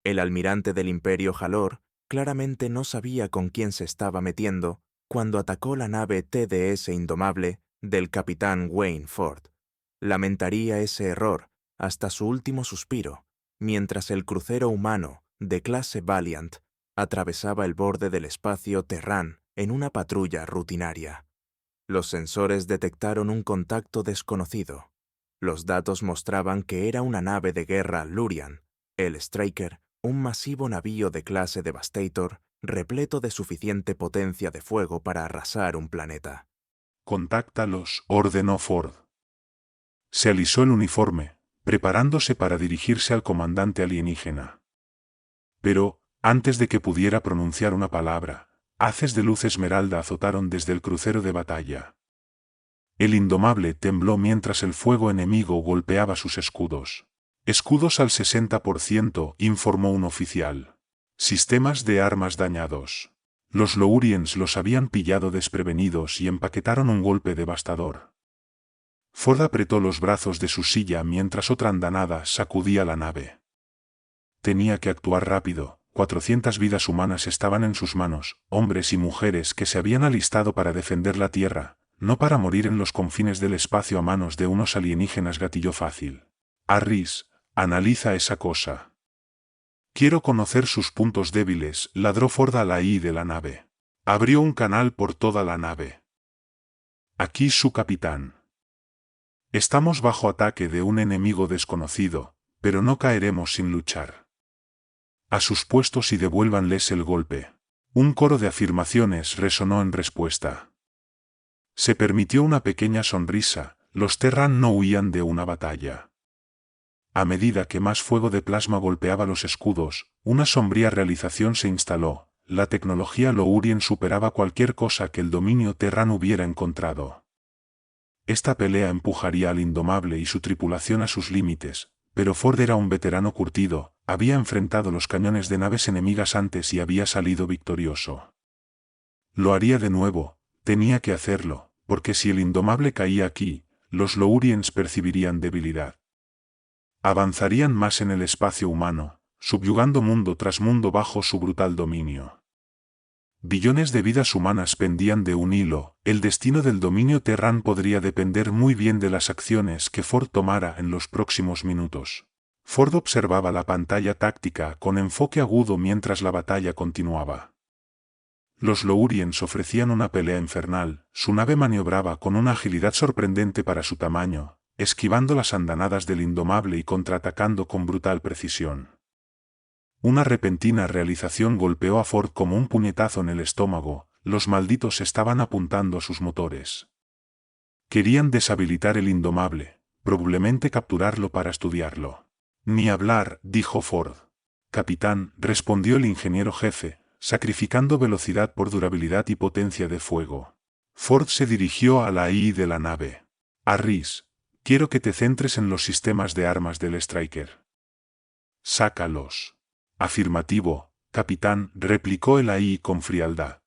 El almirante del Imperio Jalor claramente no sabía con quién se estaba metiendo cuando atacó la nave TDS Indomable del capitán Wayne Ford. Lamentaría ese error hasta su último suspiro, mientras el crucero humano de clase Valiant atravesaba el borde del espacio Terran en una patrulla rutinaria. Los sensores detectaron un contacto desconocido. Los datos mostraban que era una nave de guerra Lurian, el Striker, un masivo navío de clase Devastator repleto de suficiente potencia de fuego para arrasar un planeta. «Contáctalos», ordenó Ford. Se alisó el uniforme, preparándose para dirigirse al comandante alienígena. Pero, antes de que pudiera pronunciar una palabra, haces de luz esmeralda azotaron desde el crucero de batalla. El Indomable tembló mientras el fuego enemigo golpeaba sus escudos. «Escudos al 60%, informó un oficial. Sistemas de armas dañados. Los Lourians los habían pillado desprevenidos y empaquetaron un golpe devastador». Ford apretó los brazos de su silla mientras otra andanada sacudía la nave. Tenía que actuar rápido. 400 vidas humanas estaban en sus manos, hombres y mujeres que se habían alistado para defender la Tierra, no para morir en los confines del espacio a manos de unos alienígenas gatillo fácil. «Harris, analiza esa cosa». «Quiero conocer sus puntos débiles», ladró Ford a la I de la nave. Abrió un canal por toda la nave. «Aquí su capitán. Estamos bajo ataque de un enemigo desconocido, pero no caeremos sin luchar. A sus puestos y devuélvanles el golpe». Un coro de afirmaciones resonó en respuesta. Se permitió una pequeña sonrisa. Los Terran no huían de una batalla. A medida que más fuego de plasma golpeaba los escudos, una sombría realización se instaló. La tecnología Lourien superaba cualquier cosa que el dominio Terran hubiera encontrado. Esta pelea empujaría al Indomable y su tripulación a sus límites, pero Ford era un veterano curtido, había enfrentado los cañones de naves enemigas antes y había salido victorioso. Lo haría de nuevo, tenía que hacerlo, porque si el Indomable caía aquí, los Louriens percibirían debilidad. Avanzarían más en el espacio humano, subyugando mundo tras mundo bajo su brutal dominio. Billones de vidas humanas pendían de un hilo. El destino del dominio Terran podría depender muy bien de las acciones que Ford tomara en los próximos minutos. Ford observaba la pantalla táctica con enfoque agudo mientras la batalla continuaba. Los Louriens ofrecían una pelea infernal. Su nave maniobraba con una agilidad sorprendente para su tamaño, esquivando las andanadas del Indomable y contraatacando con brutal precisión. Una repentina realización golpeó a Ford como un puñetazo en el estómago. Los malditos estaban apuntando a sus motores. Querían deshabilitar el Indomable, probablemente capturarlo para estudiarlo. «Ni hablar», dijo Ford. «Capitán», respondió el ingeniero jefe, sacrificando velocidad por durabilidad y potencia de fuego. Ford se dirigió a la I de la nave. «Harris, quiero que te centres en los sistemas de armas del Striker». «Sácalos». «Afirmativo, capitán», replicó el AI con frialdad.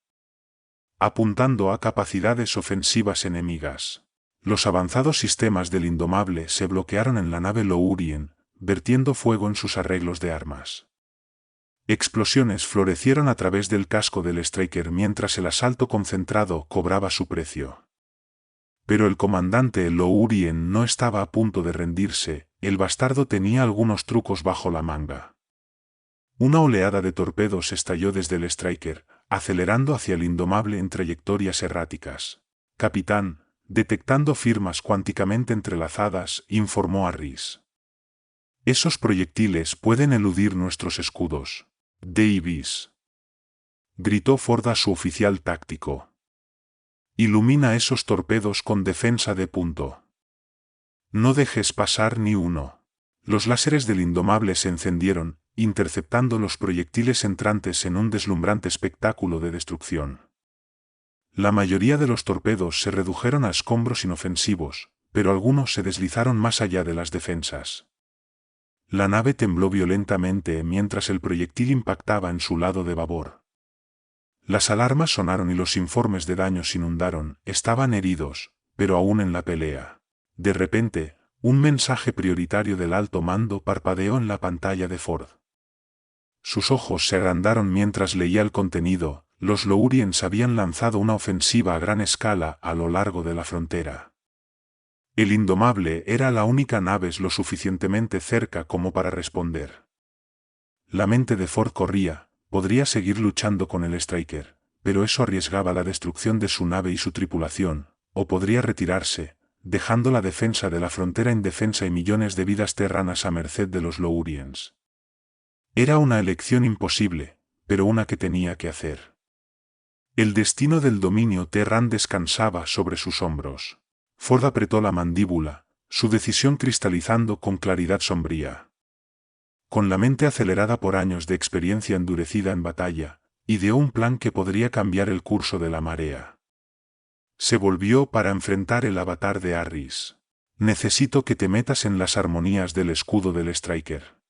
Apuntando a capacidades ofensivas enemigas. Los avanzados sistemas del Indomable se bloquearon en la nave Lourien, vertiendo fuego en sus arreglos de armas. Explosiones florecieron a través del casco del Striker mientras el asalto concentrado cobraba su precio. Pero el comandante Lourien no estaba a punto de rendirse. El bastardo tenía algunos trucos bajo la manga. Una oleada de torpedos estalló desde el Striker, acelerando hacia el Indomable en trayectorias erráticas. «Capitán, detectando firmas cuánticamente entrelazadas», informó Harris. «Esos proyectiles pueden eludir nuestros escudos». «Davis», gritó Ford a su oficial táctico. «Ilumina esos torpedos con defensa de punto. No dejes pasar ni uno». Los láseres del Indomable se encendieron, interceptando los proyectiles entrantes en un deslumbrante espectáculo de destrucción. La mayoría de los torpedos se redujeron a escombros inofensivos, pero algunos se deslizaron más allá de las defensas. La nave tembló violentamente mientras el proyectil impactaba en su lado de babor. Las alarmas sonaron y los informes de daños inundaron. Estaban heridos, pero aún en la pelea. De repente, un mensaje prioritario del alto mando parpadeó en la pantalla de Ford. Sus ojos se agrandaron mientras leía el contenido. Los Lourians habían lanzado una ofensiva a gran escala a lo largo de la frontera. El Indomable era la única nave lo suficientemente cerca como para responder. La mente de Ford corría, podría seguir luchando con el Striker, pero eso arriesgaba la destrucción de su nave y su tripulación, o podría retirarse, dejando la defensa de la frontera indefensa y millones de vidas terranas a merced de los Lourians. Era una elección imposible, pero una que tenía que hacer. El destino del dominio Terran descansaba sobre sus hombros. Ford apretó la mandíbula, su decisión cristalizando con claridad sombría. Con la mente acelerada por años de experiencia endurecida en batalla, ideó un plan que podría cambiar el curso de la marea. Se volvió para enfrentar el avatar de Arris. Necesito que te metas en las armonías del escudo del Striker.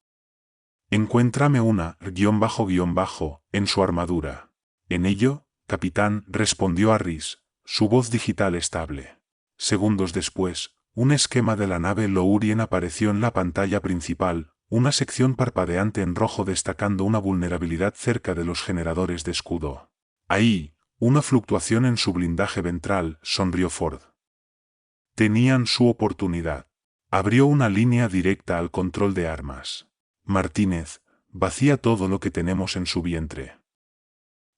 Encuéntrame una __ en su armadura. En ello, capitán, respondió Arris, su voz digital estable. Segundos después, un esquema de la nave Lourien apareció en la pantalla principal, una sección parpadeante en rojo destacando una vulnerabilidad cerca de los generadores de escudo. Ahí, una fluctuación en su blindaje ventral, sonrió Ford. Tenían su oportunidad. Abrió una línea directa al control de armas. Martínez, vacía todo lo que tenemos en su vientre.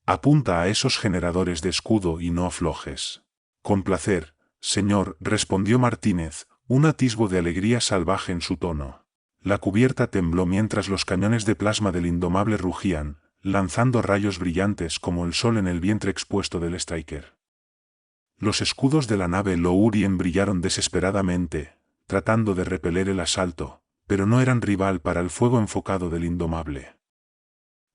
Apunta a esos generadores de escudo y no aflojes. Con placer, señor, respondió Martínez, un atisbo de alegría salvaje en su tono. La cubierta tembló mientras los cañones de plasma del Indomable rugían, lanzando rayos brillantes como el sol en el vientre expuesto del Striker. Los escudos de la nave Lourien brillaron desesperadamente, tratando de repeler el asalto, pero no eran rival para el fuego enfocado del Indomable.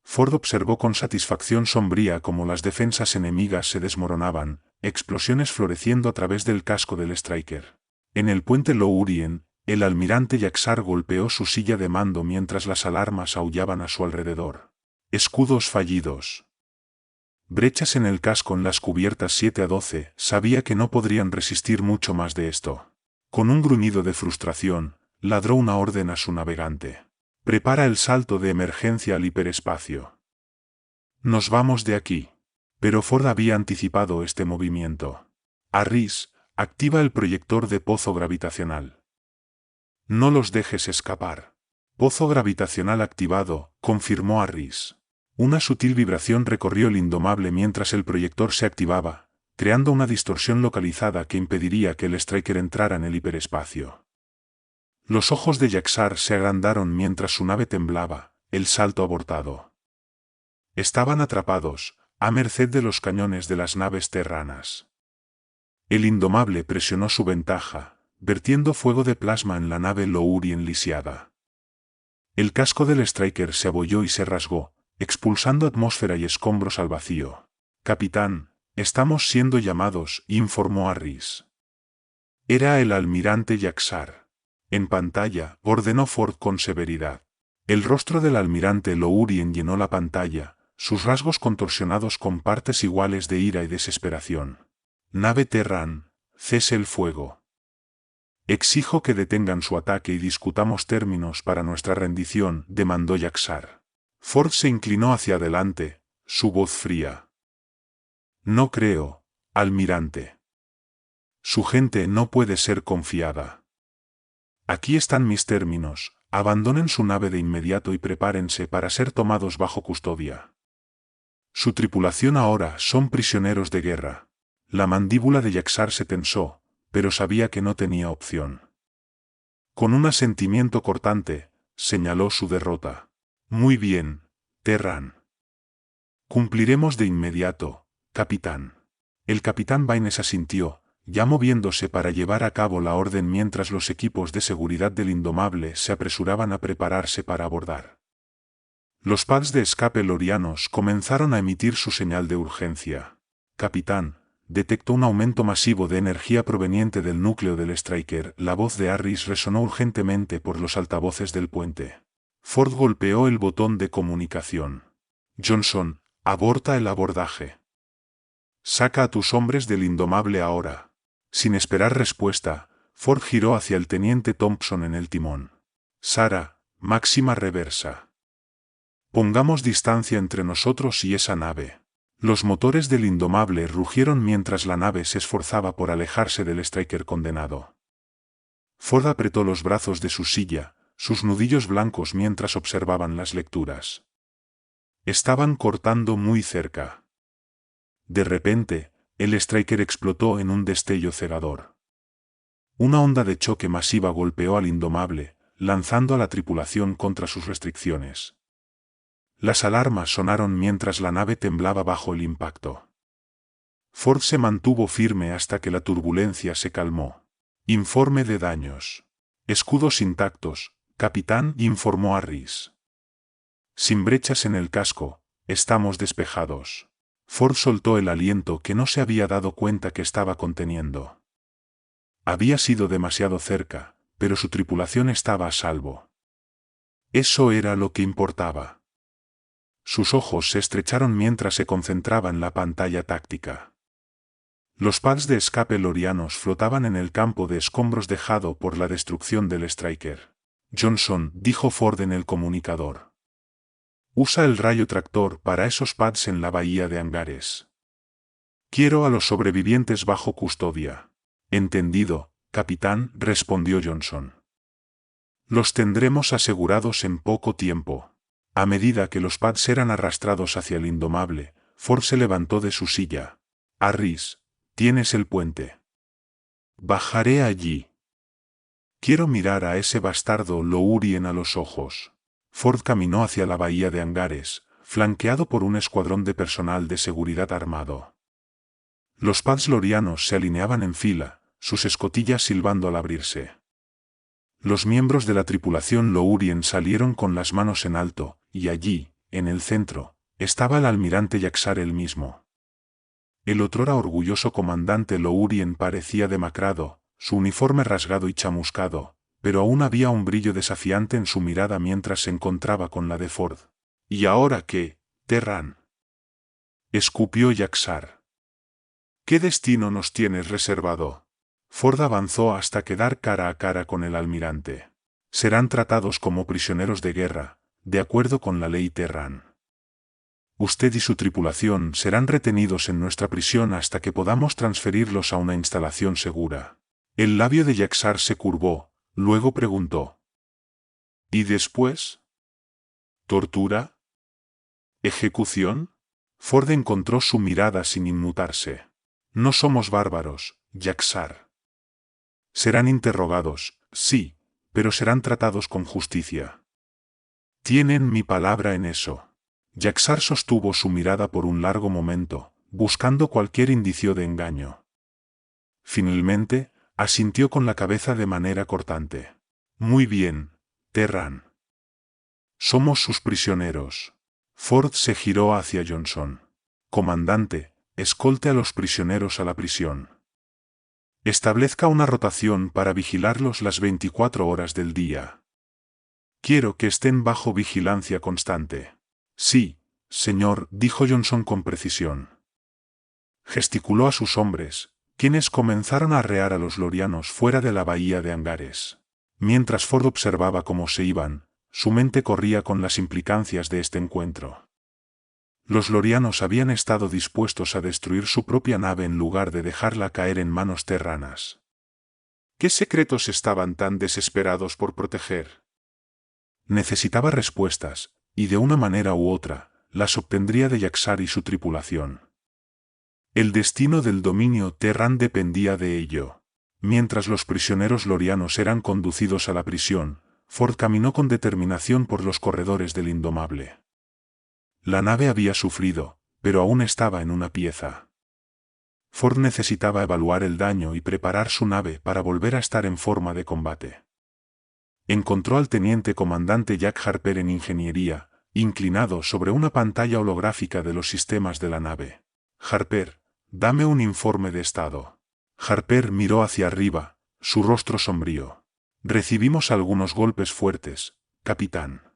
Ford observó con satisfacción sombría cómo las defensas enemigas se desmoronaban, explosiones floreciendo a través del casco del Striker. En el puente Lourien, el almirante Yaxar golpeó su silla de mando mientras las alarmas aullaban a su alrededor. Escudos fallidos. Brechas en el casco en las cubiertas 7 a 12, sabía que no podrían resistir mucho más de esto. Con un gruñido de frustración, ladró una orden a su navegante. Prepara el salto de emergencia al hiperespacio. Nos vamos de aquí. Pero Ford había anticipado este movimiento. Arris, activa el proyector de pozo gravitacional. No los dejes escapar. Pozo gravitacional activado, confirmó Arris. Una sutil vibración recorrió el Indomable mientras el proyector se activaba, creando una distorsión localizada que impediría que el Striker entrara en el hiperespacio. Los ojos de Yaxar se agrandaron mientras su nave temblaba, el salto abortado. Estaban atrapados, a merced de los cañones de las naves terranas. El Indomable presionó su ventaja, vertiendo fuego de plasma en la nave Lourien lisiada. El casco del Striker se abolló y se rasgó, expulsando atmósfera y escombros al vacío. Capitán, estamos siendo llamados, informó Arris. Era el almirante Yaxar. En pantalla, ordenó Ford con severidad. El rostro del almirante Lourien llenó la pantalla, sus rasgos contorsionados con partes iguales de ira y desesperación. Nave Terran, cese el fuego. Exijo que detengan su ataque y discutamos términos para nuestra rendición, demandó Yaxar. Ford se inclinó hacia adelante, su voz fría. No creo, almirante. Su gente no puede ser confiada. Aquí están mis términos, abandonen su nave de inmediato y prepárense para ser tomados bajo custodia. Su tripulación ahora son prisioneros de guerra. La mandíbula de Yaxar se tensó, pero sabía que no tenía opción. Con un asentimiento cortante, señaló su derrota. Muy bien, Terran. Cumpliremos de inmediato, capitán. El capitán Baines asintió, ya moviéndose para llevar a cabo la orden mientras los equipos de seguridad del Indomable se apresuraban a prepararse para abordar. Los pads de escape lorianos comenzaron a emitir su señal de urgencia. Capitán, detectó un aumento masivo de energía proveniente del núcleo del Striker. La voz de Arris resonó urgentemente por los altavoces del puente. Ford golpeó el botón de comunicación. Johnson, aborta el abordaje. Saca a tus hombres del Indomable ahora. Sin esperar respuesta, Ford giró hacia el teniente Thompson en el timón. Sara, máxima reversa. Pongamos distancia entre nosotros y esa nave. Los motores del Indomable rugieron mientras la nave se esforzaba por alejarse del Striker condenado. Ford apretó los brazos de su silla, sus nudillos blancos mientras observaban las lecturas. Estaban cortando muy cerca. De repente, el Striker explotó en un destello cegador. Una onda de choque masiva golpeó al Indomable, lanzando a la tripulación contra sus restricciones. Las alarmas sonaron mientras la nave temblaba bajo el impacto. Ford se mantuvo firme hasta que la turbulencia se calmó. Informe de daños. Escudos intactos, capitán, informó Harris. Sin brechas en el casco, estamos despejados. Ford soltó el aliento que no se había dado cuenta que estaba conteniendo. Había sido demasiado cerca, pero su tripulación estaba a salvo. Eso era lo que importaba. Sus ojos se estrecharon mientras se concentraba en la pantalla táctica. Los pads de escape lorianos flotaban en el campo de escombros dejado por la destrucción del Striker. Johnson, dijo Ford en el comunicador. Usa el rayo tractor para esos pads en la bahía de hangares. Quiero a los sobrevivientes bajo custodia. Entendido, capitán, respondió Johnson. Los tendremos asegurados en poco tiempo. A medida que los pads eran arrastrados hacia el Indomable, Ford se levantó de su silla. Harris, tienes el puente. Bajaré allí. Quiero mirar a ese bastardo Lourien a los ojos. Ford caminó hacia la bahía de hangares, flanqueado por un escuadrón de personal de seguridad armado. Los pads lorianos se alineaban en fila, sus escotillas silbando al abrirse. Los miembros de la tripulación Lourien salieron con las manos en alto, y allí, en el centro, estaba el almirante Yaxar él mismo. El otrora orgulloso comandante Lourien parecía demacrado, su uniforme rasgado y chamuscado, pero aún había un brillo desafiante en su mirada mientras se encontraba con la de Ford. ¿Y ahora qué, Terran?, escupió Yaxar. ¿Qué destino nos tienes reservado? Ford avanzó hasta quedar cara a cara con el almirante. Serán tratados como prisioneros de guerra, de acuerdo con la ley Terran. Usted y su tripulación serán retenidos en nuestra prisión hasta que podamos transferirlos a una instalación segura. El labio de Yaxar se curvó, luego preguntó. ¿Y después? ¿Tortura? ¿Ejecución? Ford encontró su mirada sin inmutarse. No somos bárbaros, Yaxar. Serán interrogados, sí, pero serán tratados con justicia. Tienen mi palabra en eso. Yaxar sostuvo su mirada por un largo momento, buscando cualquier indicio de engaño. Finalmente, asintió con la cabeza de manera cortante. Muy bien, Terran. Somos sus prisioneros. Ford se giró hacia Johnson. Comandante, escolte a los prisioneros a la prisión. Establezca una rotación para vigilarlos las 24 horas del día. Quiero que estén bajo vigilancia constante. Sí, señor, dijo Johnson con precisión. Gesticuló a sus hombres, quienes comenzaron a arrear a los lorianos fuera de la bahía de hangares. Mientras Ford observaba cómo se iban, su mente corría con las implicancias de este encuentro. Los lorianos habían estado dispuestos a destruir su propia nave en lugar de dejarla caer en manos terranas. ¿Qué secretos estaban tan desesperados por proteger? Necesitaba respuestas, y de una manera u otra, las obtendría de Yaxar y su tripulación. El destino del dominio Terran dependía de ello. Mientras los prisioneros lorianos eran conducidos a la prisión, Ford caminó con determinación por los corredores del Indomable. La nave había sufrido, pero aún estaba en una pieza. Ford necesitaba evaluar el daño y preparar su nave para volver a estar en forma de combate. Encontró al teniente comandante Jack Harper en ingeniería, inclinado sobre una pantalla holográfica de los sistemas de la nave. Harper, dame un informe de estado. Harper miró hacia arriba, su rostro sombrío. Recibimos algunos golpes fuertes, capitán.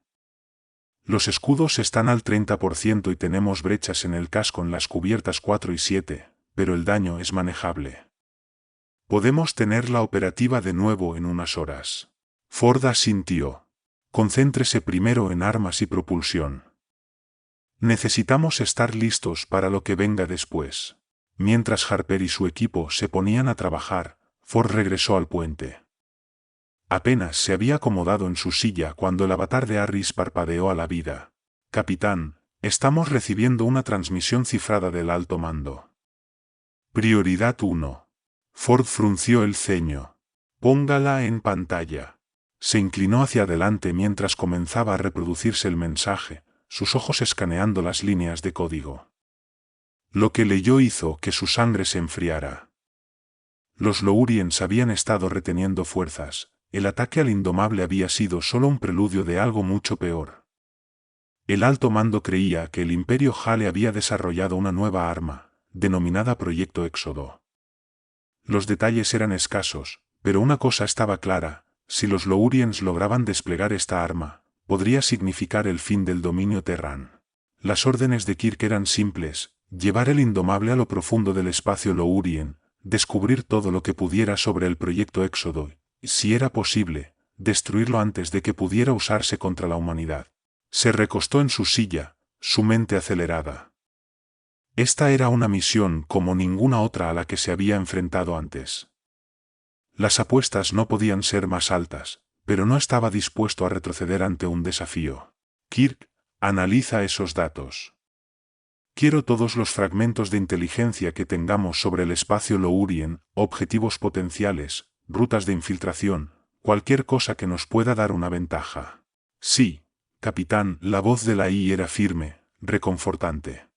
Los escudos están al 30% y tenemos brechas en el casco en las cubiertas 4 y 7, pero el daño es manejable. Podemos tenerla operativa de nuevo en unas horas. Ford asintió. Concéntrese primero en armas y propulsión. Necesitamos estar listos para lo que venga después. Mientras Harper y su equipo se ponían a trabajar, Ford regresó al puente. Apenas se había acomodado en su silla cuando el avatar de Harris parpadeó a la vida. Capitán, estamos recibiendo una transmisión cifrada del alto mando. Prioridad 1. Ford frunció el ceño. Póngala en pantalla. Se inclinó hacia adelante mientras comenzaba a reproducirse el mensaje, sus ojos escaneando las líneas de código. Lo que leyó hizo que su sangre se enfriara. Los Lourians habían estado reteniendo fuerzas. El ataque al Indomable había sido solo un preludio de algo mucho peor. El alto mando creía que el Imperio Hale había desarrollado una nueva arma, denominada Proyecto Éxodo. Los detalles eran escasos, pero una cosa estaba clara: si los Lourians lograban desplegar esta arma, podría significar el fin del dominio Terran. Las órdenes de Kirk eran simples: llevar el Indomable a lo profundo del espacio Lourien, descubrir todo lo que pudiera sobre el Proyecto Éxodo, y, si era posible, destruirlo antes de que pudiera usarse contra la humanidad. Se recostó en su silla, su mente acelerada. Esta era una misión como ninguna otra a la que se había enfrentado antes. Las apuestas no podían ser más altas, pero no estaba dispuesto a retroceder ante un desafío. Kirk, analiza esos datos. Quiero todos los fragmentos de inteligencia que tengamos sobre el espacio Lourien, objetivos potenciales, rutas de infiltración, cualquier cosa que nos pueda dar una ventaja. Sí, capitán, la voz de la I era firme, reconfortante.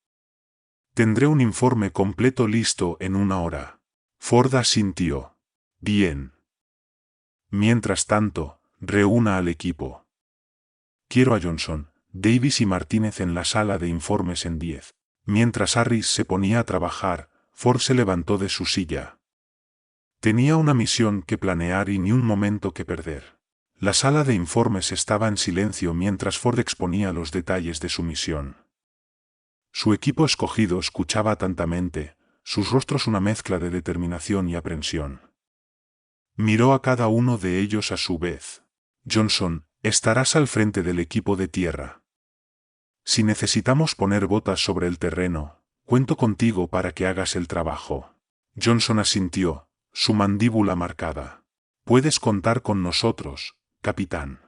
Tendré un informe completo listo en 1 hora. Ford asintió. Bien. Mientras tanto, reúna al equipo. Quiero a Johnson, Davis y Martínez en la sala de informes en 10. Mientras Harris se ponía a trabajar, Ford se levantó de su silla. Tenía una misión que planear y ni un momento que perder. La sala de informes estaba en silencio mientras Ford exponía los detalles de su misión. Su equipo escogido escuchaba atentamente, sus rostros una mezcla de determinación y aprensión. Miró a cada uno de ellos a su vez. Johnson, estarás al frente del equipo de tierra. Si necesitamos poner botas sobre el terreno, cuento contigo para que hagas el trabajo. Johnson asintió, su mandíbula marcada. Puedes contar con nosotros, capitán.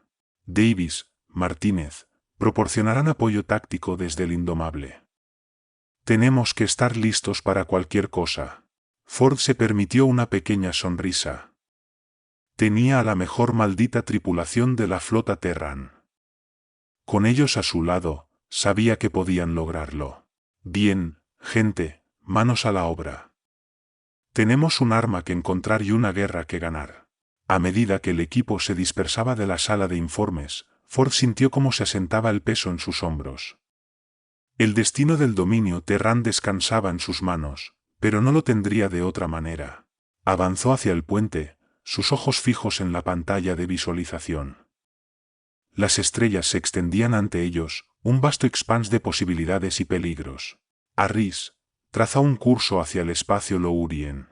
Davis, Martínez, proporcionarán apoyo táctico desde el Indomable. Tenemos que estar listos para cualquier cosa. Ford se permitió una pequeña sonrisa. Tenía a la mejor maldita tripulación de la flota Terran. Con ellos a su lado, sabía que podían lograrlo. Bien, gente, manos a la obra. Tenemos un arma que encontrar y una guerra que ganar. A medida que el equipo se dispersaba de la sala de informes, Ford sintió cómo se asentaba el peso en sus hombros. El destino del dominio Terran descansaba en sus manos, pero no lo tendría de otra manera. Avanzó hacia el puente, sus ojos fijos en la pantalla de visualización. Las estrellas se extendían ante ellos, un vasto expanse de posibilidades y peligros. Harris, traza un curso hacia el espacio Lourien.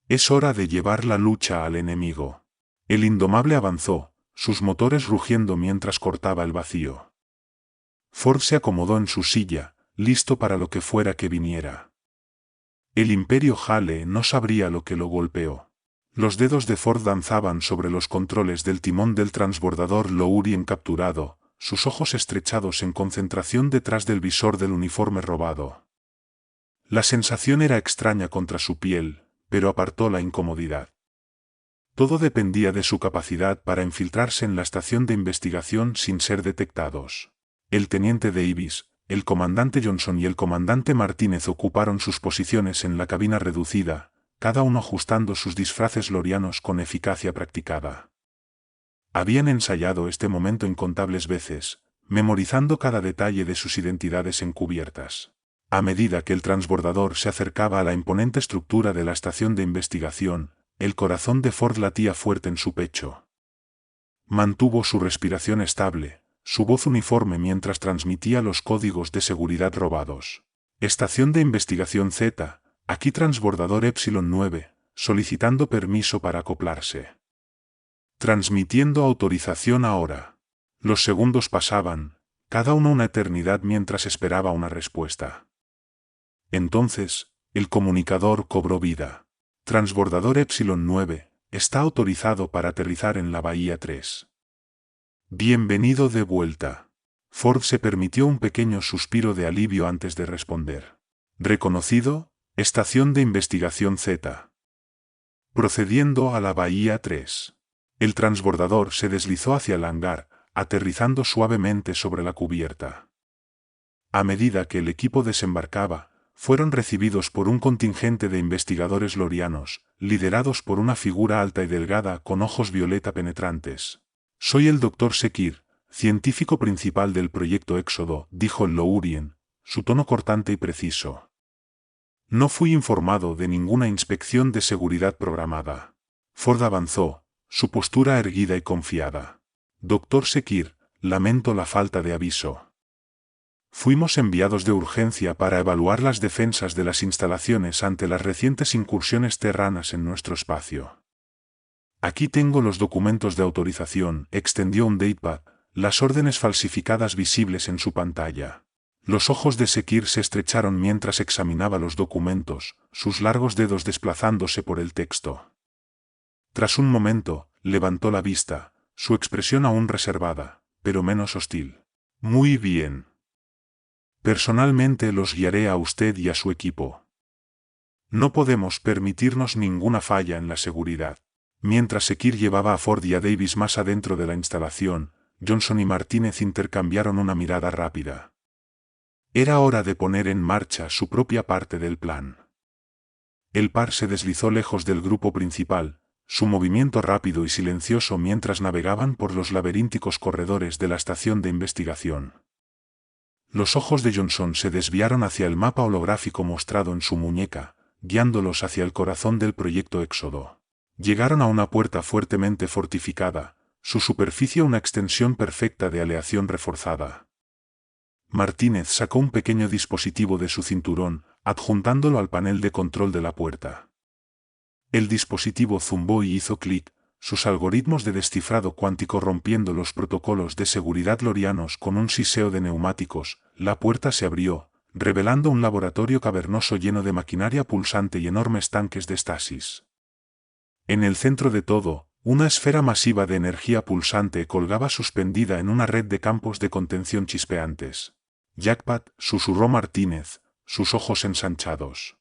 Es hora de llevar la lucha al enemigo. El Indomable avanzó, sus motores rugiendo mientras cortaba el vacío. Ford se acomodó en su silla, listo para lo que fuera que viniera. El Imperio Hale no sabría lo que lo golpeó. Los dedos de Ford danzaban sobre los controles del timón del transbordador Lourien capturado, sus ojos estrechados en concentración detrás del visor del uniforme robado. La sensación era extraña contra su piel, pero apartó la incomodidad. Todo dependía de su capacidad para infiltrarse en la estación de investigación sin ser detectados. El teniente Davis, el comandante Johnson y el comandante Martínez ocuparon sus posiciones en la cabina reducida, cada uno ajustando sus disfraces lorianos con eficacia practicada. Habían ensayado este momento incontables veces, memorizando cada detalle de sus identidades encubiertas. A medida que el transbordador se acercaba a la imponente estructura de la estación de investigación, el corazón de Ford latía fuerte en su pecho. Mantuvo su respiración estable, su voz uniforme mientras transmitía los códigos de seguridad robados. Estación de investigación Z, aquí transbordador Epsilon 9, solicitando permiso para acoplarse. Transmitiendo autorización ahora. Los segundos pasaban, cada uno una eternidad mientras esperaba una respuesta. Entonces, el comunicador cobró vida. Transbordador Epsilon 9, está autorizado para aterrizar en la Bahía 3. Bienvenido de vuelta. Ford se permitió un pequeño suspiro de alivio antes de responder. Reconocido, Estación de Investigación Z. Procediendo a la Bahía 3. El transbordador se deslizó hacia el hangar, aterrizando suavemente sobre la cubierta. A medida que el equipo desembarcaba, fueron recibidos por un contingente de investigadores lorianos, liderados por una figura alta y delgada con ojos violeta penetrantes. «Soy el Dr. Sekir, científico principal del proyecto Éxodo», dijo el Lourien, su tono cortante y preciso. «No fui informado de ninguna inspección de seguridad programada». Ford avanzó, su postura erguida y confiada. «Dr. Sekir, lamento la falta de aviso. Fuimos enviados de urgencia para evaluar las defensas de las instalaciones ante las recientes incursiones terranas en nuestro espacio. Aquí tengo los documentos de autorización», extendió un datepad, las órdenes falsificadas visibles en su pantalla. Los ojos de Sekir se estrecharon mientras examinaba los documentos, sus largos dedos desplazándose por el texto. Tras un momento, levantó la vista, su expresión aún reservada, pero menos hostil. «Muy bien. Personalmente los guiaré a usted y a su equipo. No podemos permitirnos ninguna falla en la seguridad». Mientras Sekir llevaba a Ford y a Davis más adentro de la instalación, Johnson y Martínez intercambiaron una mirada rápida. Era hora de poner en marcha su propia parte del plan. El par se deslizó lejos del grupo principal, su movimiento rápido y silencioso mientras navegaban por los laberínticos corredores de la estación de investigación. Los ojos de Johnson se desviaron hacia el mapa holográfico mostrado en su muñeca, guiándolos hacia el corazón del proyecto Éxodo. Llegaron a una puerta fuertemente fortificada, su superficie una extensión perfecta de aleación reforzada. Martínez sacó un pequeño dispositivo de su cinturón, adjuntándolo al panel de control de la puerta. El dispositivo zumbó y hizo clic, sus algoritmos de descifrado cuántico rompiendo los protocolos de seguridad lorianos con un siseo de neumáticos. La puerta se abrió, revelando un laboratorio cavernoso lleno de maquinaria pulsante y enormes tanques de estasis. En el centro de todo, una esfera masiva de energía pulsante colgaba suspendida en una red de campos de contención chispeantes. «Jackpot», susurró Martínez, sus ojos ensanchados.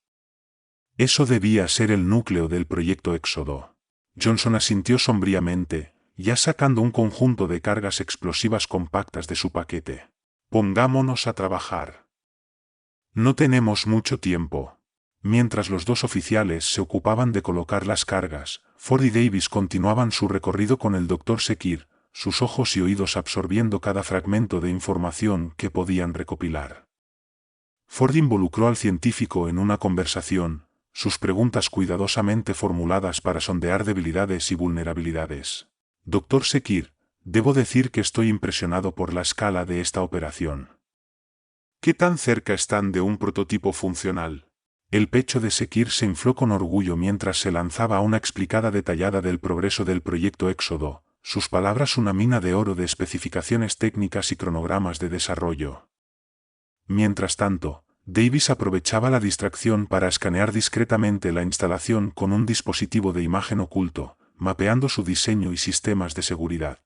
Eso debía ser el núcleo del proyecto Éxodo. Johnson asintió sombríamente, ya sacando un conjunto de cargas explosivas compactas de su paquete. «Pongámonos a trabajar. No tenemos mucho tiempo». Mientras los dos oficiales se ocupaban de colocar las cargas, Ford y Davis continuaban su recorrido con el Dr. Sekir, sus ojos y oídos absorbiendo cada fragmento de información que podían recopilar. Ford involucró al científico en una conversación, sus preguntas cuidadosamente formuladas para sondear debilidades y vulnerabilidades. «Dr. Sekir, debo decir que estoy impresionado por la escala de esta operación. ¿Qué tan cerca están de un prototipo funcional?» El pecho de Sekir se infló con orgullo mientras se lanzaba a una explicada detallada del progreso del proyecto Éxodo, sus palabras una mina de oro de especificaciones técnicas y cronogramas de desarrollo. Mientras tanto, Davis aprovechaba la distracción para escanear discretamente la instalación con un dispositivo de imagen oculto, mapeando su diseño y sistemas de seguridad.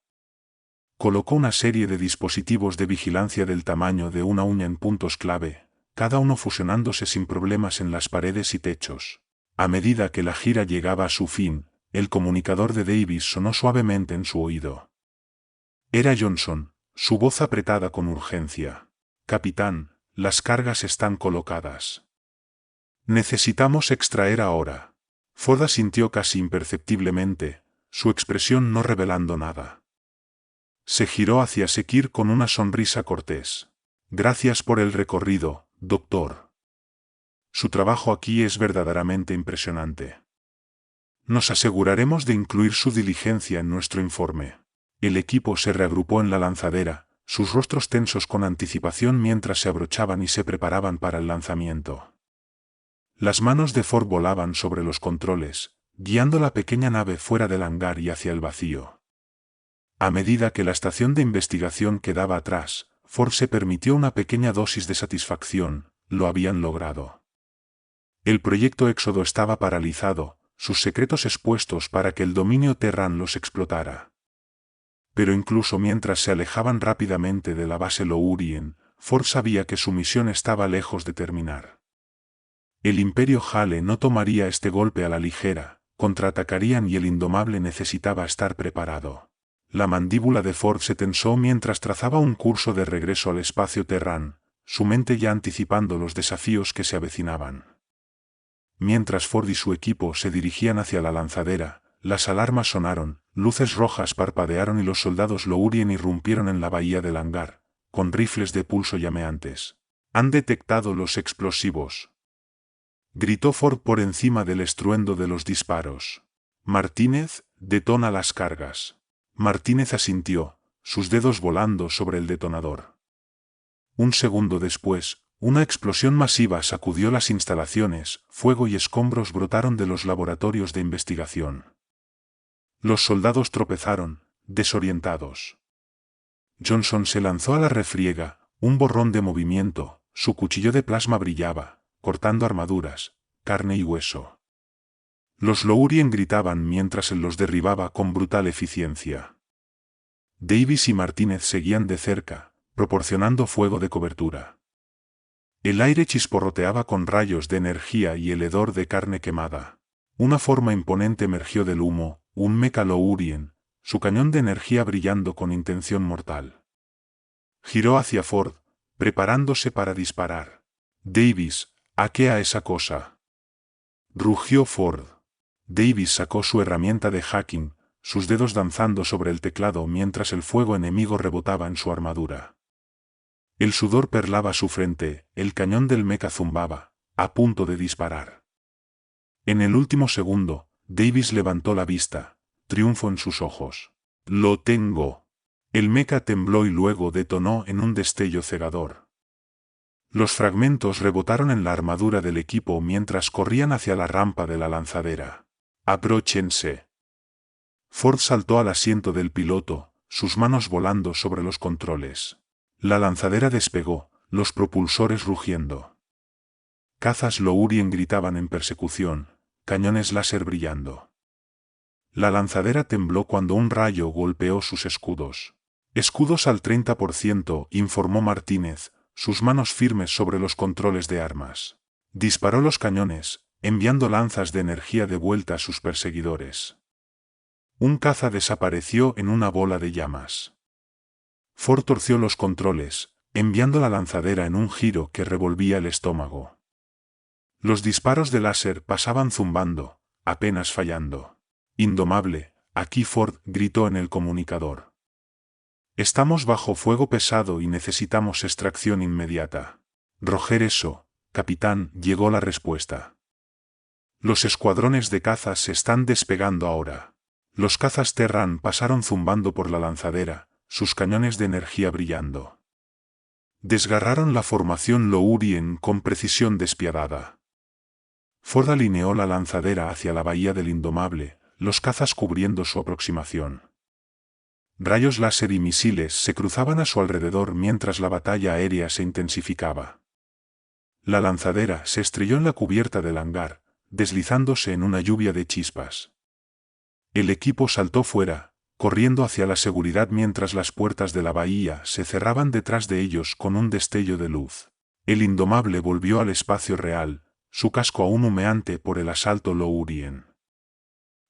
Colocó una serie de dispositivos de vigilancia del tamaño de una uña en puntos clave, cada uno fusionándose sin problemas en las paredes y techos. A medida que la gira llegaba a su fin, el comunicador de Davis sonó suavemente en su oído. Era Johnson, su voz apretada con urgencia. «Capitán, las cargas están colocadas. Necesitamos extraer ahora». Ford asintió casi imperceptiblemente, su expresión no revelando nada. Se giró hacia Sekir con una sonrisa cortés. «Gracias por el recorrido, doctor. Su trabajo aquí es verdaderamente impresionante. Nos aseguraremos de incluir su diligencia en nuestro informe». El equipo se reagrupó en la lanzadera, sus rostros tensos con anticipación mientras se abrochaban y se preparaban para el lanzamiento. Las manos de Ford volaban sobre los controles, guiando la pequeña nave fuera del hangar y hacia el vacío. A medida que la estación de investigación quedaba atrás, Ford se permitió una pequeña dosis de satisfacción, lo habían logrado. El proyecto Éxodo estaba paralizado, sus secretos expuestos para que el dominio Terran los explotara. Pero incluso mientras se alejaban rápidamente de la base Lourien, Ford sabía que su misión estaba lejos de terminar. El Imperio Hale no tomaría este golpe a la ligera, contraatacarían y el Indomable necesitaba estar preparado. La mandíbula de Ford se tensó mientras trazaba un curso de regreso al espacio Terran, su mente ya anticipando los desafíos que se avecinaban. Mientras Ford y su equipo se dirigían hacia la lanzadera, las alarmas sonaron, luces rojas parpadearon y los soldados Lourien irrumpieron en la bahía del hangar, con rifles de pulso llameantes. «Han detectado los explosivos», gritó Ford por encima del estruendo de los disparos. «Martínez, detona las cargas». Martínez asintió, sus dedos volando sobre el detonador. Un segundo después, una explosión masiva sacudió las instalaciones, fuego y escombros brotaron de los laboratorios de investigación. Los soldados tropezaron, desorientados. Johnson se lanzó a la refriega, un borrón de movimiento, su cuchillo de plasma brillaba, cortando armaduras, carne y hueso. Los Lourien gritaban mientras él los derribaba con brutal eficiencia. Davis y Martínez seguían de cerca, proporcionando fuego de cobertura. El aire chisporroteaba con rayos de energía y el hedor de carne quemada. Una forma imponente emergió del humo, un mecha Lourien, su cañón de energía brillando con intención mortal. Giró hacia Ford, preparándose para disparar. «Davis, hackea esa cosa», rugió Ford. Davis sacó su herramienta de hacking, sus dedos danzando sobre el teclado mientras el fuego enemigo rebotaba en su armadura. El sudor perlaba su frente, el cañón del mecha zumbaba, a punto de disparar. En el último segundo, Davis levantó la vista, triunfo en sus ojos. «Lo tengo». El mecha tembló y luego detonó en un destello cegador. Los fragmentos rebotaron en la armadura del equipo mientras corrían hacia la rampa de la lanzadera. «Abróchense». Ford saltó al asiento del piloto, sus manos volando sobre los controles. La lanzadera despegó, los propulsores rugiendo. Cazas Lourien gritaban en persecución, cañones láser brillando. La lanzadera tembló cuando un rayo golpeó sus escudos. «Escudos al 30%, informó Martínez, sus manos firmes sobre los controles de armas. Disparó los cañones, enviando lanzas de energía de vuelta a sus perseguidores. Un caza desapareció en una bola de llamas. Ford torció los controles, enviando la lanzadera en un giro que revolvía el estómago. Los disparos de láser pasaban zumbando, apenas fallando. «Indomable, aquí Ford», gritó en el comunicador. «Estamos bajo fuego pesado y necesitamos extracción inmediata». «Roger eso, capitán», llegó la respuesta. «Los escuadrones de cazas se están despegando ahora». Los cazas Terran pasaron zumbando por la lanzadera, sus cañones de energía brillando. Desgarraron la formación Lourien con precisión despiadada. Ford alineó la lanzadera hacia la bahía del Indomable, los cazas cubriendo su aproximación. Rayos láser y misiles se cruzaban a su alrededor mientras la batalla aérea se intensificaba. La lanzadera se estrelló en la cubierta del hangar, deslizándose en una lluvia de chispas. El equipo saltó fuera, corriendo hacia la seguridad mientras las puertas de la bahía se cerraban detrás de ellos con un destello de luz. El Indomable volvió al espacio real, su casco aún humeante por el asalto Lourien.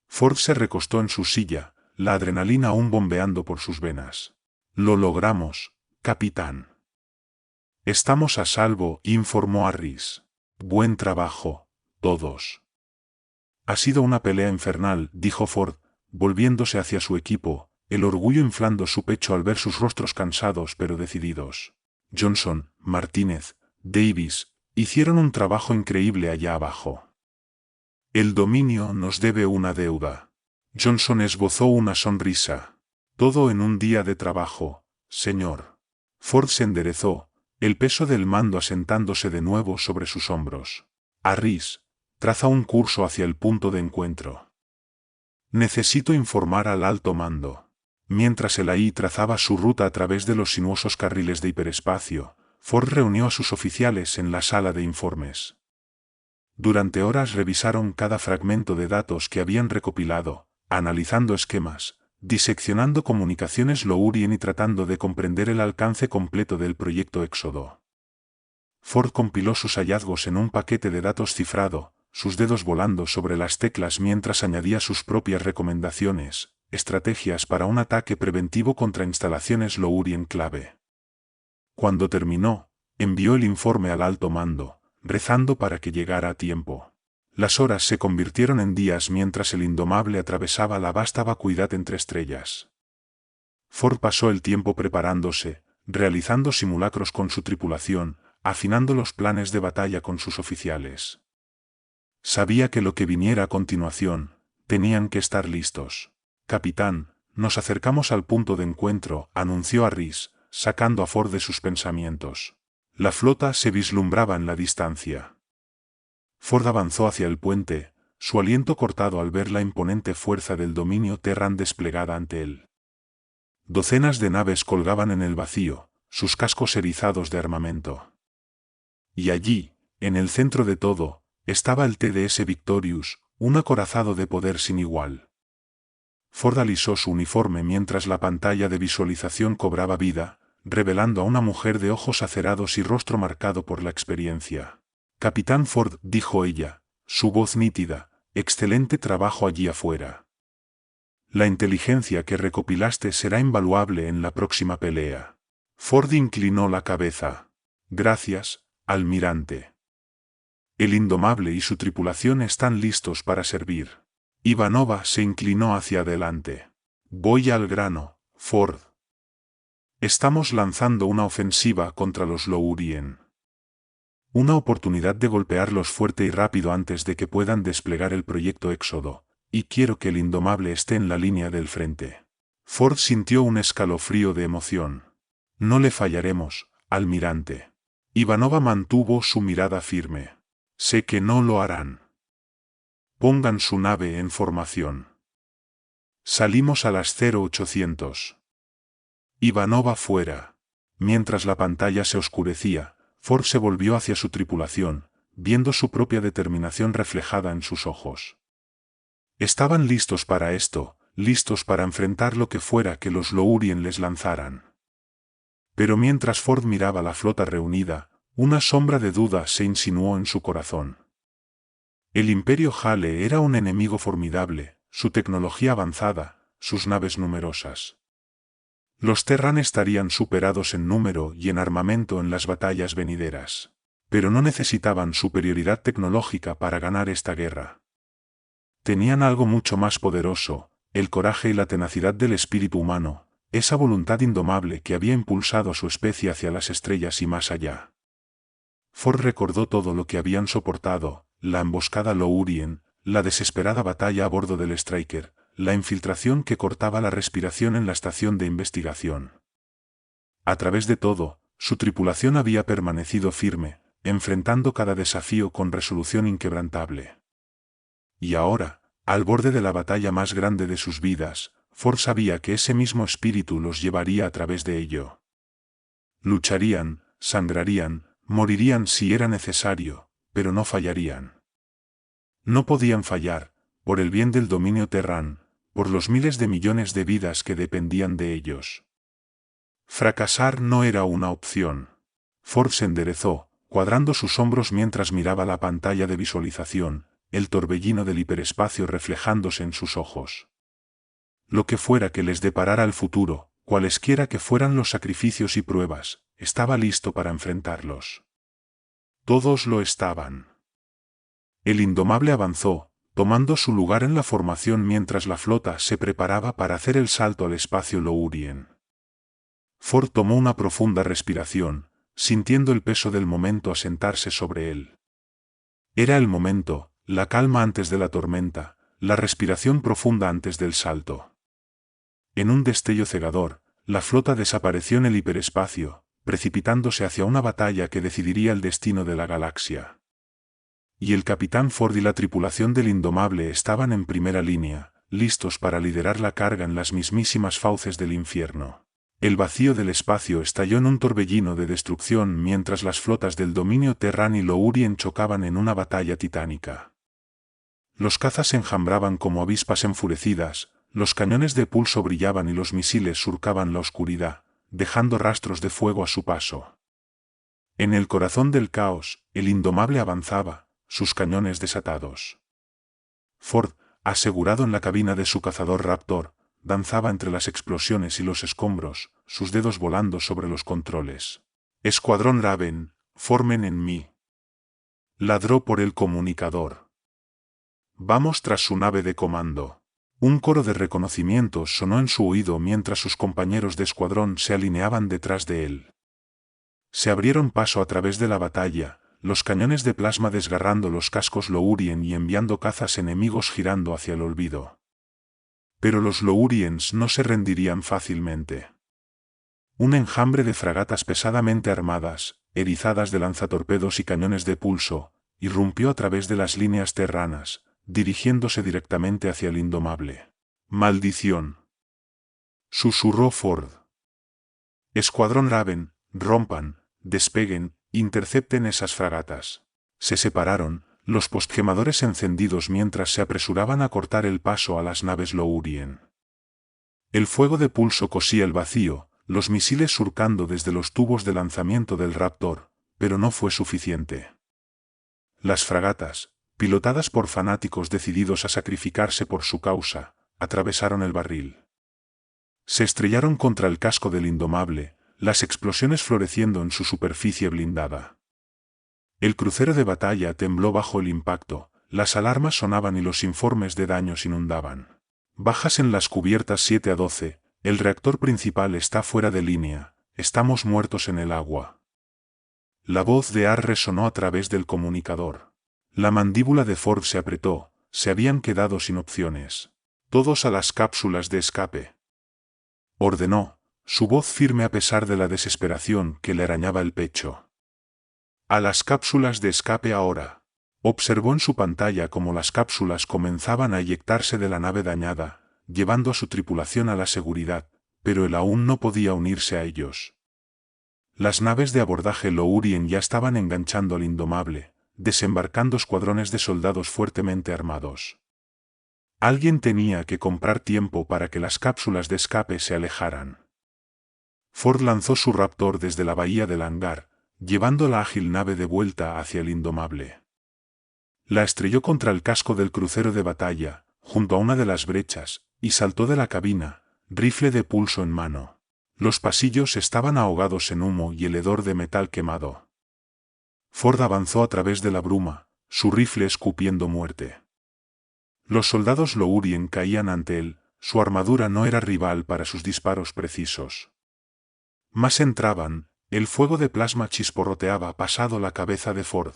Ford se recostó en su silla, la adrenalina aún bombeando por sus venas. «Lo logramos, capitán». «Estamos a salvo», informó Harris. «Buen trabajo, todos». «Ha sido una pelea infernal», dijo Ford, volviéndose hacia su equipo, el orgullo inflando su pecho al ver sus rostros cansados pero decididos. Johnson, Martínez, Davis, hicieron un trabajo increíble allá abajo. El dominio nos debe una deuda. Johnson esbozó una sonrisa. «Todo en un día de trabajo, señor». Ford se enderezó, el peso del mando asentándose de nuevo sobre sus hombros. «Harris, traza un curso hacia el punto de encuentro. Necesito informar al alto mando». Mientras el AI trazaba su ruta a través de los sinuosos carriles de hiperespacio, Ford reunió a sus oficiales en la sala de informes. Durante horas revisaron cada fragmento de datos que habían recopilado, analizando esquemas, diseccionando comunicaciones Lourien y tratando de comprender el alcance completo del proyecto Éxodo. Ford compiló sus hallazgos en un paquete de datos cifrado, sus dedos volando sobre las teclas mientras añadía sus propias recomendaciones, estrategias para un ataque preventivo contra instalaciones Lourien clave. Cuando terminó, envió el informe al alto mando, rezando para que llegara a tiempo. Las horas se convirtieron en días mientras el Indomable atravesaba la vasta vacuidad entre estrellas. Ford pasó el tiempo preparándose, realizando simulacros con su tripulación, afinando los planes de batalla con sus oficiales. Sabía que lo que viniera a continuación, tenían que estar listos. «Capitán, nos acercamos al punto de encuentro», anunció Harris, sacando a Ford de sus pensamientos. La flota se vislumbraba en la distancia. Ford avanzó hacia el puente, su aliento cortado al ver la imponente fuerza del dominio Terran desplegada ante él. Docenas de naves colgaban en el vacío, sus cascos erizados de armamento. Y allí, en el centro de todo, estaba el TDS Victorious, un acorazado de poder sin igual. Ford alisó su uniforme mientras la pantalla de visualización cobraba vida, revelando a una mujer de ojos acerados y rostro marcado por la experiencia. «Capitán Ford», dijo ella, su voz nítida, «excelente trabajo allí afuera. La inteligencia que recopilaste será invaluable en la próxima pelea». Ford inclinó la cabeza. «Gracias, almirante. El Indomable y su tripulación están listos para servir». Ivanova se inclinó hacia adelante. «Voy al grano, Ford. Estamos lanzando una ofensiva contra los Lourien. Una oportunidad de golpearlos fuerte y rápido antes de que puedan desplegar el proyecto Éxodo, y quiero que el Indomable esté en la línea del frente». Ford sintió un escalofrío de emoción. «No le fallaremos, almirante». Ivanova mantuvo su mirada firme. «Sé que no lo harán. Pongan su nave en formación. Salimos a las 0800. Ivanova fuera». Mientras la pantalla se oscurecía, Ford se volvió hacia su tripulación, viendo su propia determinación reflejada en sus ojos. Estaban listos para esto, listos para enfrentar lo que fuera que los Lourien les lanzaran. Pero mientras Ford miraba la flota reunida, una sombra de duda se insinuó en su corazón. El Imperio Hale era un enemigo formidable, su tecnología avanzada, sus naves numerosas. Los Terran estarían superados en número y en armamento en las batallas venideras. Pero no necesitaban superioridad tecnológica para ganar esta guerra. Tenían algo mucho más poderoso, el coraje y la tenacidad del espíritu humano, esa voluntad indomable que había impulsado a su especie hacia las estrellas y más allá. Ford recordó todo lo que habían soportado, la emboscada Lourien, la desesperada batalla a bordo del Striker, la infiltración que cortaba la respiración en la estación de investigación. A través de todo, su tripulación había permanecido firme, enfrentando cada desafío con resolución inquebrantable. Y ahora, al borde de la batalla más grande de sus vidas, Ford sabía que ese mismo espíritu los llevaría a través de ello. Lucharían, sangrarían, morirían si era necesario, pero no fallarían. No podían fallar, por el bien del dominio Terran, por los miles de millones de vidas que dependían de ellos. Fracasar no era una opción. Ford se enderezó, cuadrando sus hombros mientras miraba la pantalla de visualización, el torbellino del hiperespacio reflejándose en sus ojos. Lo que fuera que les deparara el futuro, cualesquiera que fueran los sacrificios y pruebas, estaba listo para enfrentarlos. Todos lo estaban. El Indomable avanzó, tomando su lugar en la formación mientras la flota se preparaba para hacer el salto al espacio Lourien. Ford tomó una profunda respiración, sintiendo el peso del momento asentarse sobre él. Era el momento, la calma antes de la tormenta, la respiración profunda antes del salto. En un destello cegador, la flota desapareció en el hiperespacio, precipitándose hacia una batalla que decidiría el destino de la galaxia. Y el capitán Ford y la tripulación del Indomable estaban en primera línea, listos para liderar la carga en las mismísimas fauces del infierno. El vacío del espacio estalló en un torbellino de destrucción mientras las flotas del dominio Terran y Lourien chocaban en una batalla titánica. Los cazas se enjambraban como avispas enfurecidas, los cañones de pulso brillaban y los misiles surcaban la oscuridad, dejando rastros de fuego a su paso. En el corazón del caos, el Indomable avanzaba, sus cañones desatados. Ford, asegurado en la cabina de su cazador Raptor, danzaba entre las explosiones y los escombros, sus dedos volando sobre los controles. «Escuadrón Raven, formen en mí», ladró por el comunicador. «Vamos tras su nave de comando». Un coro de reconocimiento sonó en su oído mientras sus compañeros de escuadrón se alineaban detrás de él. Se abrieron paso a través de la batalla, los cañones de plasma desgarrando los cascos Lourien y enviando cazas enemigos girando hacia el olvido. Pero los Louriens no se rendirían fácilmente. Un enjambre de fragatas pesadamente armadas, erizadas de lanzatorpedos y cañones de pulso, irrumpió a través de las líneas terranas, dirigiéndose directamente hacia el Indomable. «¡Maldición!», susurró Ford. «Escuadrón Raven, rompan, despeguen, intercepten esas fragatas». Se separaron, los postgemadores encendidos mientras se apresuraban a cortar el paso a las naves Lourien. El fuego de pulso cosía el vacío, los misiles surcando desde los tubos de lanzamiento del Raptor, pero no fue suficiente. Las fragatas, pilotadas por fanáticos decididos a sacrificarse por su causa, atravesaron el barril. Se estrellaron contra el casco del Indomable, las explosiones floreciendo en su superficie blindada. El crucero de batalla tembló bajo el impacto, las alarmas sonaban y los informes de daños inundaban. «Bajas en las cubiertas 7 a 12, el reactor principal está fuera de línea, estamos muertos en el agua». La voz de Ar resonó a través del comunicador. La mandíbula de Ford se apretó, se habían quedado sin opciones. «Todos a las cápsulas de escape», ordenó, su voz firme a pesar de la desesperación que le arañaba el pecho. «A las cápsulas de escape ahora». Observó en su pantalla cómo las cápsulas comenzaban a eyectarse de la nave dañada, llevando a su tripulación a la seguridad, pero él aún no podía unirse a ellos. Las naves de abordaje Lourien ya estaban enganchando al Indomable, desembarcando escuadrones de soldados fuertemente armados. Alguien tenía que comprar tiempo para que las cápsulas de escape se alejaran. Ford lanzó su Raptor desde la bahía del hangar, llevando la ágil nave de vuelta hacia el Indomable. La estrelló contra el casco del crucero de batalla, junto a una de las brechas, y saltó de la cabina, rifle de pulso en mano. Los pasillos estaban ahogados en humo y el hedor de metal quemado. Ford avanzó a través de la bruma, su rifle escupiendo muerte. Los soldados Lourien caían ante él, su armadura no era rival para sus disparos precisos. Más entraban, el fuego de plasma chisporroteaba pasado la cabeza de Ford.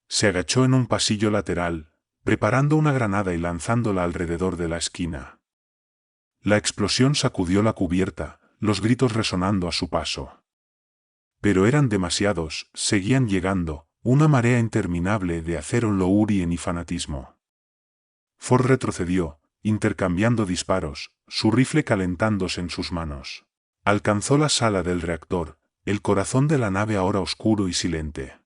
Se agachó en un pasillo lateral, preparando una granada y lanzándola alrededor de la esquina. La explosión sacudió la cubierta, los gritos resonando a su paso. Pero eran demasiados, seguían llegando, una marea interminable de acero Lourien y fanatismo. Ford retrocedió, intercambiando disparos, su rifle calentándose en sus manos. Alcanzó la sala del reactor, el corazón de la nave ahora oscuro y silente.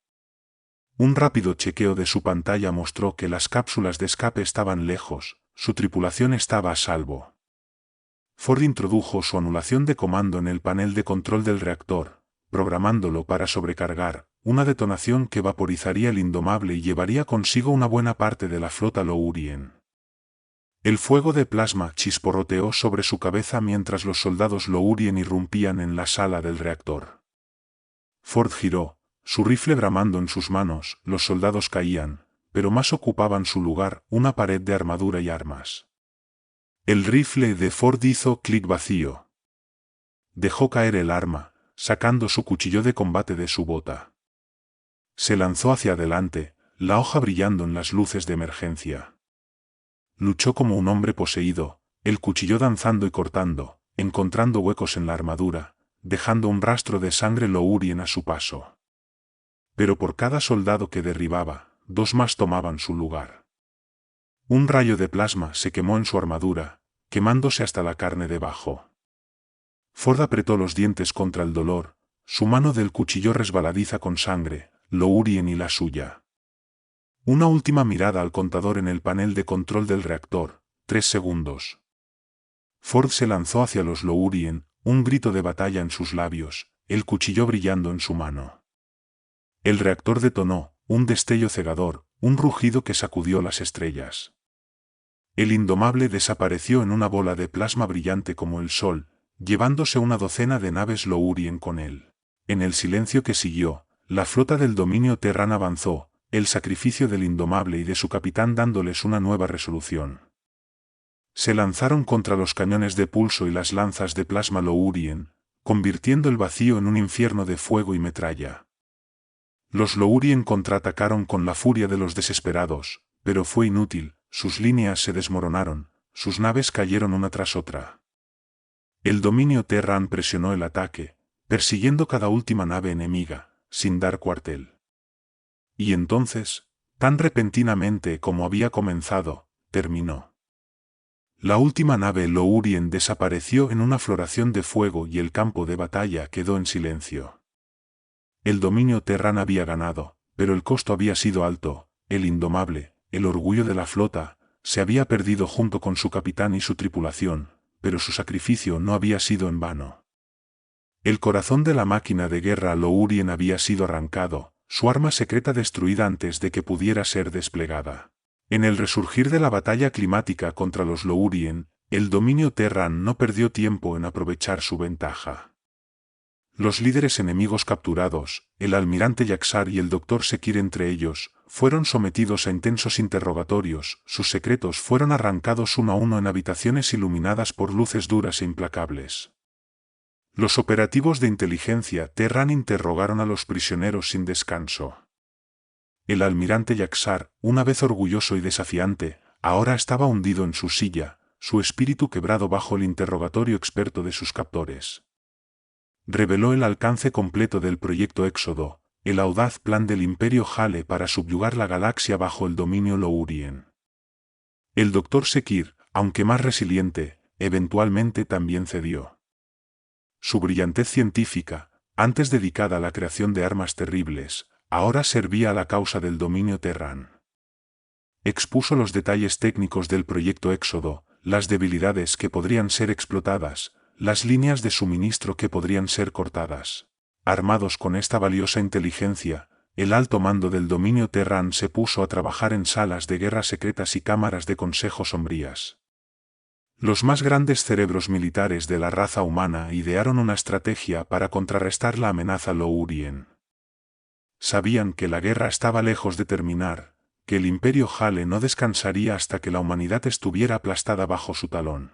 Un rápido chequeo de su pantalla mostró que las cápsulas de escape estaban lejos, su tripulación estaba a salvo. Ford introdujo su anulación de comando en el panel de control del reactor, programándolo para sobrecargar, una detonación que vaporizaría el Indomable y llevaría consigo una buena parte de la flota Lourien. El fuego de plasma chisporroteó sobre su cabeza mientras los soldados Lourien irrumpían en la sala del reactor. Ford giró, su rifle bramando en sus manos, los soldados caían, pero más ocupaban su lugar una pared de armadura y armas. El rifle de Ford hizo clic vacío. Dejó caer el arma, sacando su cuchillo de combate de su bota. Se lanzó hacia adelante, la hoja brillando en las luces de emergencia. Luchó como un hombre poseído, el cuchillo danzando y cortando, encontrando huecos en la armadura, dejando un rastro de sangre Lourien a su paso. Pero por cada soldado que derribaba, dos más tomaban su lugar. Un rayo de plasma se quemó en su armadura, quemándose hasta la carne debajo. Ford apretó los dientes contra el dolor, su mano del cuchillo resbaladiza con sangre, Lourien y la suya. Una última mirada al contador en el panel de control del reactor, 3 segundos. Ford se lanzó hacia los Lourien, un grito de batalla en sus labios, el cuchillo brillando en su mano. El reactor detonó, un destello cegador, un rugido que sacudió las estrellas. El indomable desapareció en una bola de plasma brillante como el sol, llevándose una docena de naves Lourien con él. En el silencio que siguió, la flota del dominio Terran avanzó, el sacrificio del indomable y de su capitán dándoles una nueva resolución. Se lanzaron contra los cañones de pulso y las lanzas de plasma Lourien, convirtiendo el vacío en un infierno de fuego y metralla. Los Lourien contraatacaron con la furia de los desesperados, pero fue inútil, sus líneas se desmoronaron, sus naves cayeron una tras otra. El dominio Terran presionó el ataque, persiguiendo cada última nave enemiga, sin dar cuartel. Y entonces, tan repentinamente como había comenzado, terminó. La última nave Lourien desapareció en una floración de fuego y el campo de batalla quedó en silencio. El dominio Terran había ganado, pero el costo había sido alto, el indomable, el orgullo de la flota, se había perdido junto con su capitán y su tripulación, pero su sacrificio no había sido en vano. El corazón de la máquina de guerra Lourien había sido arrancado, su arma secreta destruida antes de que pudiera ser desplegada. En el resurgir de la batalla climática contra los Lourien, el dominio Terran no perdió tiempo en aprovechar su ventaja. Los líderes enemigos capturados, el almirante Yaxar y el Dr. Sekir entre ellos, fueron sometidos a intensos interrogatorios, sus secretos fueron arrancados uno a uno en habitaciones iluminadas por luces duras e implacables. Los operativos de inteligencia Terran interrogaron a los prisioneros sin descanso. El almirante Yaxar, una vez orgulloso y desafiante, ahora estaba hundido en su silla, su espíritu quebrado bajo el interrogatorio experto de sus captores. Reveló el alcance completo del proyecto Éxodo, el audaz plan del Imperio Hale para subyugar la galaxia bajo el dominio Lourien. El Dr. Sekir, aunque más resiliente, eventualmente también cedió. Su brillantez científica, antes dedicada a la creación de armas terribles, ahora servía a la causa del dominio Terran. Expuso los detalles técnicos del proyecto Éxodo, las debilidades que podrían ser explotadas, las líneas de suministro que podrían ser cortadas. Armados con esta valiosa inteligencia, el alto mando del dominio Terran se puso a trabajar en salas de guerra secretas y cámaras de consejo sombrías. Los más grandes cerebros militares de la raza humana idearon una estrategia para contrarrestar la amenaza Lourien. Sabían que la guerra estaba lejos de terminar, que el Imperio Hale no descansaría hasta que la humanidad estuviera aplastada bajo su talón.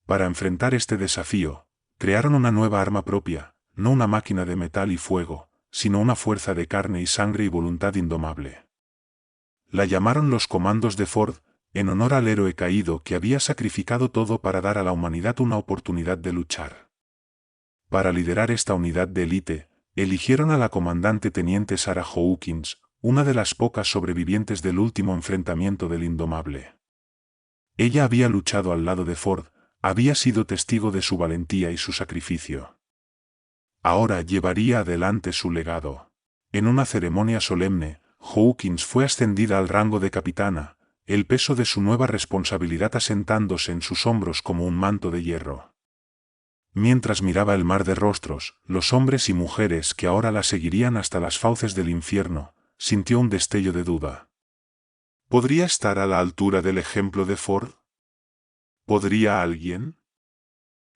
Para enfrentar este desafío, crearon una nueva arma propia, no una máquina de metal y fuego, sino una fuerza de carne y sangre y voluntad indomable. La llamaron los Comandos de Ford, en honor al héroe caído que había sacrificado todo para dar a la humanidad una oportunidad de luchar. Para liderar esta unidad de élite, eligieron a la comandante teniente Sarah Hawkins, una de las pocas sobrevivientes del último enfrentamiento del indomable. Ella había luchado al lado de Ford, había sido testigo de su valentía y su sacrificio. Ahora llevaría adelante su legado. En una ceremonia solemne, Hawkins fue ascendida al rango de capitana, el peso de su nueva responsabilidad asentándose en sus hombros como un manto de hierro. Mientras miraba el mar de rostros, los hombres y mujeres que ahora la seguirían hasta las fauces del infierno, sintió un destello de duda. ¿Podría estar a la altura del ejemplo de Ford? ¿Podría alguien?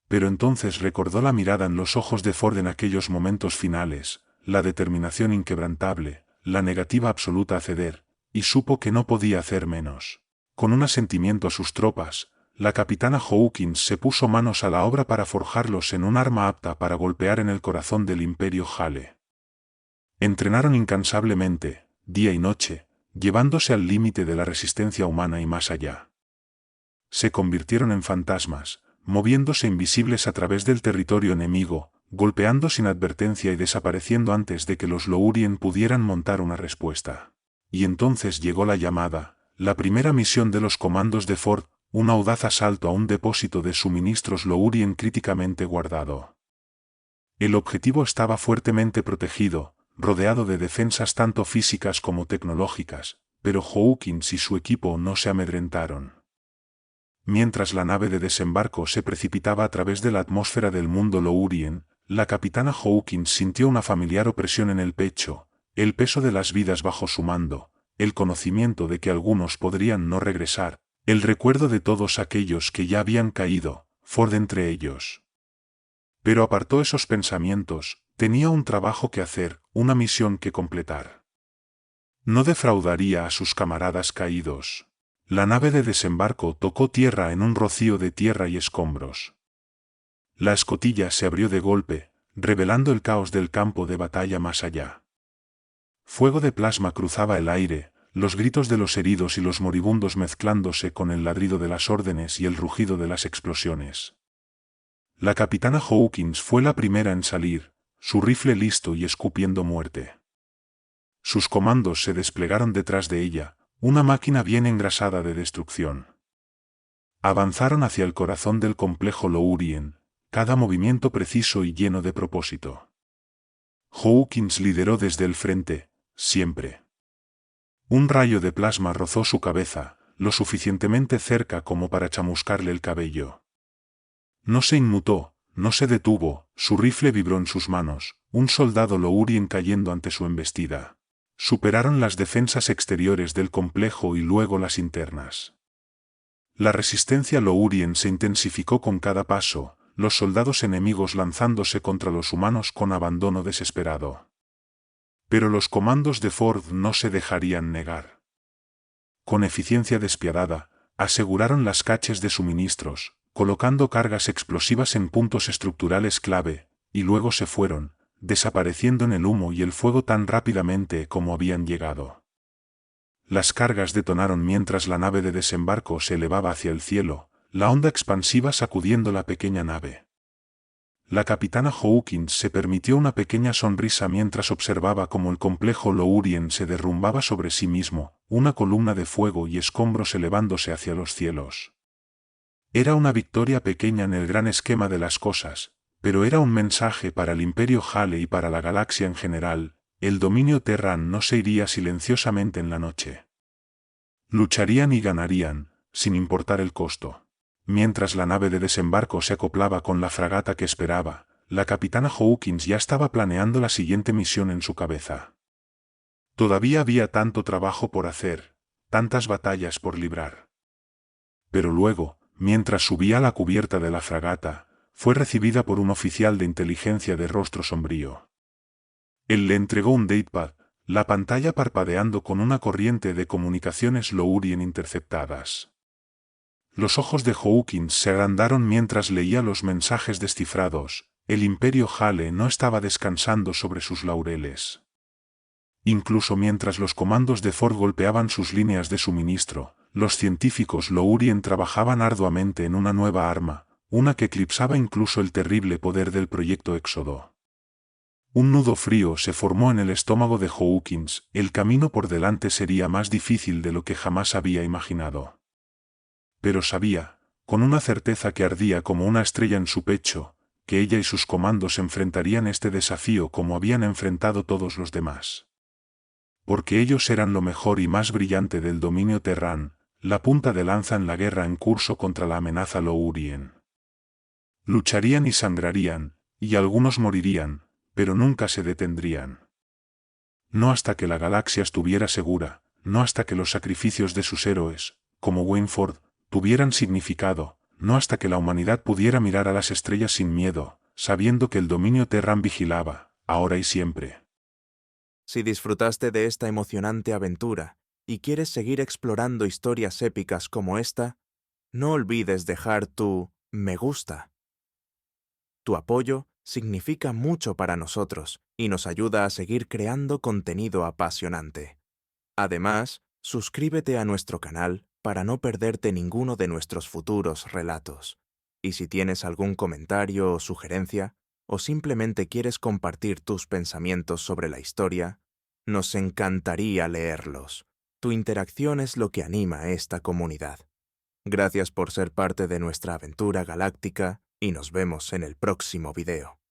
Pero entonces recordó la mirada en los ojos de Ford en aquellos momentos finales, la determinación inquebrantable, la negativa absoluta a ceder, y supo que no podía hacer menos. Con un asentimiento a sus tropas, la capitana Hawkins se puso manos a la obra para forjarlos en un arma apta para golpear en el corazón del Imperio Hale. Entrenaron incansablemente, día y noche, llevándose al límite de la resistencia humana y más allá. Se convirtieron en fantasmas, moviéndose invisibles a través del territorio enemigo, golpeando sin advertencia y desapareciendo antes de que los Lourien pudieran montar una respuesta. Y entonces llegó la llamada, La primera misión de los comandos de Ford, un audaz asalto a un depósito de suministros Lourien críticamente guardado. El objetivo estaba fuertemente protegido, rodeado de defensas tanto físicas como tecnológicas, pero Hawkins y su equipo no se amedrentaron. Mientras la nave de desembarco se precipitaba a través de la atmósfera del mundo Lourien, la capitana Hawkins sintió una familiar opresión en el pecho, el peso de las vidas bajo su mando, el conocimiento de que algunos podrían no regresar, el recuerdo de todos aquellos que ya habían caído, Ford entre ellos. Pero apartó esos pensamientos, tenía un trabajo que hacer, una misión que completar. No defraudaría a sus camaradas caídos. La nave de desembarco tocó tierra en un rocío de tierra y escombros. La escotilla se abrió de golpe, revelando el caos del campo de batalla más allá. Fuego de plasma cruzaba el aire, los gritos de los heridos y los moribundos mezclándose con el ladrido de las órdenes y el rugido de las explosiones. La capitana Hawkins fue la primera en salir, su rifle listo y escupiendo muerte. Sus comandos se desplegaron detrás de ella, una máquina bien engrasada de destrucción. Avanzaron hacia el corazón del complejo Lourien, cada movimiento preciso y lleno de propósito. Hawkins lideró desde el frente, siempre. Un rayo de plasma rozó su cabeza, lo suficientemente cerca como para chamuscarle el cabello. No se inmutó, no se detuvo, su rifle vibró en sus manos, un soldado Lourien cayendo ante su embestida. Superaron las defensas exteriores del complejo y luego las internas. La resistencia Lourien se intensificó con cada paso, los soldados enemigos lanzándose contra los humanos con abandono desesperado. Pero los comandos de Ford no se dejarían negar. Con eficiencia despiadada, aseguraron las caches de suministros, colocando cargas explosivas en puntos estructurales clave, y luego se fueron, desapareciendo en el humo y el fuego tan rápidamente como habían llegado. Las cargas detonaron mientras la nave de desembarco se elevaba hacia el cielo, la onda expansiva sacudiendo la pequeña nave. La capitana Hawkins se permitió una pequeña sonrisa mientras observaba cómo el complejo Lourien se derrumbaba sobre sí mismo, una columna de fuego y escombros elevándose hacia los cielos. Era una victoria pequeña en el gran esquema de las cosas, pero era un mensaje para el Imperio Hale y para la galaxia en general: el dominio Terran no se iría silenciosamente en la noche. Lucharían y ganarían, sin importar el costo. Mientras la nave de desembarco se acoplaba con la fragata que esperaba, la capitana Hawkins ya estaba planeando la siguiente misión en su cabeza. Todavía había tanto trabajo por hacer, tantas batallas por librar. Pero luego, mientras subía a la cubierta de la fragata, fue recibida por un oficial de inteligencia de rostro sombrío. Él le entregó un datepad, la pantalla parpadeando con una corriente de comunicaciones Lourien interceptadas. Los ojos de Hawkins se agrandaron mientras leía los mensajes descifrados. El Imperio Hale no estaba descansando sobre sus laureles. Incluso mientras los comandos de Ford golpeaban sus líneas de suministro, los científicos Lourien trabajaban arduamente en una nueva arma, una que eclipsaba incluso el terrible poder del proyecto Éxodo. Un nudo frío se formó en el estómago de Hawkins, el camino por delante sería más difícil de lo que jamás había imaginado. Pero sabía, con una certeza que ardía como una estrella en su pecho, que ella y sus comandos enfrentarían este desafío como habían enfrentado todos los demás. Porque ellos eran lo mejor y más brillante del dominio Terran, la punta de lanza en la guerra en curso contra la amenaza Lourien. Lucharían y sangrarían, y algunos morirían, pero nunca se detendrían. No hasta que la galaxia estuviera segura, no hasta que los sacrificios de sus héroes, como Wayne Ford, tuvieran significado, no hasta que la humanidad pudiera mirar a las estrellas sin miedo, sabiendo que el dominio Terran vigilaba, ahora y siempre. Si disfrutaste de esta emocionante aventura y quieres seguir explorando historias épicas como esta, no olvides dejar tu me gusta. Tu apoyo significa mucho para nosotros y nos ayuda a seguir creando contenido apasionante. Además, suscríbete a nuestro canal para no perderte ninguno de nuestros futuros relatos. Y si tienes algún comentario o sugerencia, o simplemente quieres compartir tus pensamientos sobre la historia, nos encantaría leerlos. Tu interacción es lo que anima a esta comunidad. Gracias por ser parte de nuestra aventura galáctica y nos vemos en el próximo video.